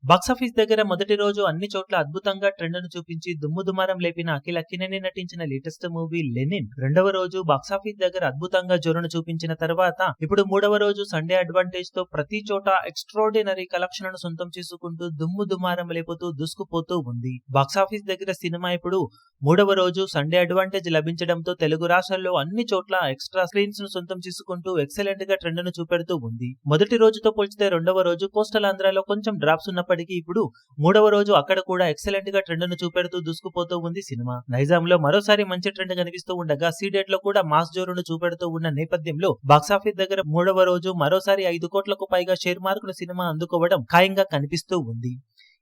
Box office దగ్గర మొదటి రోజు అన్ని చోట్ల అద్భుతంగా ట్రెండ్ ను చూపించి దుమ్ముదుమారం లేపిన అఖిల్ అక్కినేని నటించిన లేటెస్ట్ మూవీ లెనిన్ రెండవ రోజు బాక్సాఫీస్ దగ్గర అద్భుతంగా జోరును చూపించిన తర్వాత ఇప్పుడు మూడవ రోజు సండే అడ్వాంటేజ్ తో ప్రతి చోట ఎక్స్ట్రాడినరీ కలెక్షన్లను సొంతం చేసుకుంటూ దుమ్ముదుమారం లేపుతూ దూసుకుపోతూ ఉంది. బాక్సాఫీస్ దగ్గర సినిమా ఇప్పుడు మూడవ రోజు సండే అడ్వాంటేజ్ లభించడంతో తెలుగు రాష్ట్రాల్లో అన్ని చోట్ల ఎక్స్ట్రా స్క్రీన్స్ ను సొంతం చేసుకుంటూ ఎక్సలెంట్ గా ట్రెండ్ ను చూపెడుతూ ఉంది. మొదటి రోజుతో పోల్చితే రెండవ రోజు కోస్టల్ ఆంధ్రాలో కొంచెం డ్రాప్స్ ఉన్నప్పటికీ ఇప్పుడు మూడవ రోజు అక్కడ కూడా ఎక్సలెంట్ గా ట్రెండ్ ను చూపెడుతూ దూసుకుపోతూ ఉంది సినిమా. నైజాంలో మరోసారి మంచి ట్రెండ్ కనిపిస్తూ ఉండగా సీడెట్ లో కూడా మాస్ జోరును చూపెడుతూ ఉన్న నేపథ్యంలో బాక్సాఫీస్ దగ్గర మూడవ రోజు మరోసారి 5 కోట్లకు పైగా షేర్ మార్కును సినిమా అందుకోవడం ఖాయంగా కనిపిస్తూ ఉంది.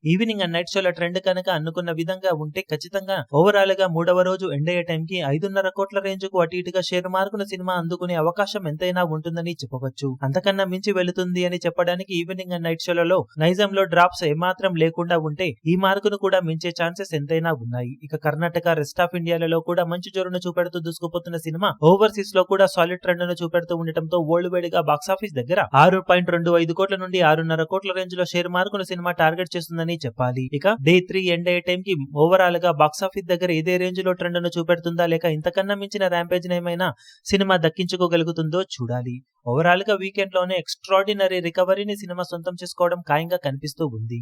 ఈవినింగ్ అండ్ నైట్ షోల ట్రెండ్ కనుక అనుకున్న విధంగా ఉంటే ఖచ్చితంగా ఓవరాల్ గా మూడవ రోజు ఎండ్ అయ్యే టైంకి 5.5 కోట్ల రేంజ్ కు అటు ఇటుగా షేర్ మార్కును సినిమా అందుకునే అవకాశం ఎంతైనా ఉంటుందని చెప్పవచ్చు. అంతకన్నా మించి వెళుతుంది అని చెప్పడానికి ఈవినింగ్ అండ్ నైట్ షోలలో నైజాంలో డ్రాప్స్ ఏమాత్రం లేకుండా ఉంటే ఈ మార్కును కూడా మించే ఛాన్సెస్ ఎంతైనా ఉన్నాయి. ఇక కర్ణాటక, రెస్ట్ ఆఫ్ ఇండియాలలో కూడా మంచి జోరును చూపెడుతూ దూసుకుపోతున్న సినిమా ఓవర్సీస్ లో కూడా సాలిడ్ ట్రెండ్ ను చూపెడుతూ ఉండటంతో వరల్డ్ వైడ్ గా బాక్సాఫీస్ దగ్గర 6.25 కోట్ల నుండి 6.5 కోట్ల రేంజ్ లో షేర్ మార్కును సినిమా టార్గెట్ చేస్తుందని చెప్పాలి. ఇక డే 3 ఎండ్ అయ్యే టైం కి ఓవరాల్ గా బాక్సాఫీస్ దగ్గర ఇదే రేంజ్ లో ట్రెండ్ ను చూపెడుతుందా లేక ఇంతకన్నా మించిన ర్యాంపేజ్ ఏమైనా సినిమా దక్కించుకోగలుగుతుందో చూడాలి. ఓవరాల్ గా వీకెండ్ లోనే ఎక్స్ట్రాడినరీ రికవరీని సినిమా సొంతం చేసుకోవడం ఖాయంగా కనిపిస్తూ ఉంది.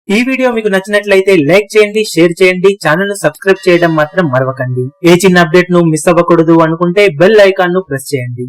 ఈ వీడియో మీకు నచ్చినట్లయితే లైక్ చేయండి, షేర్ చేయండి, ఛానల్ ను సబ్స్క్రైబ్ చేయడం మాత్రం మరవకండి. ఏ చిన్న అప్డేట్ ను మిస్ అవ్వకూడదు అనుకుంటే బెల్ ఐకాన్ ను ప్రెస్ చేయండి.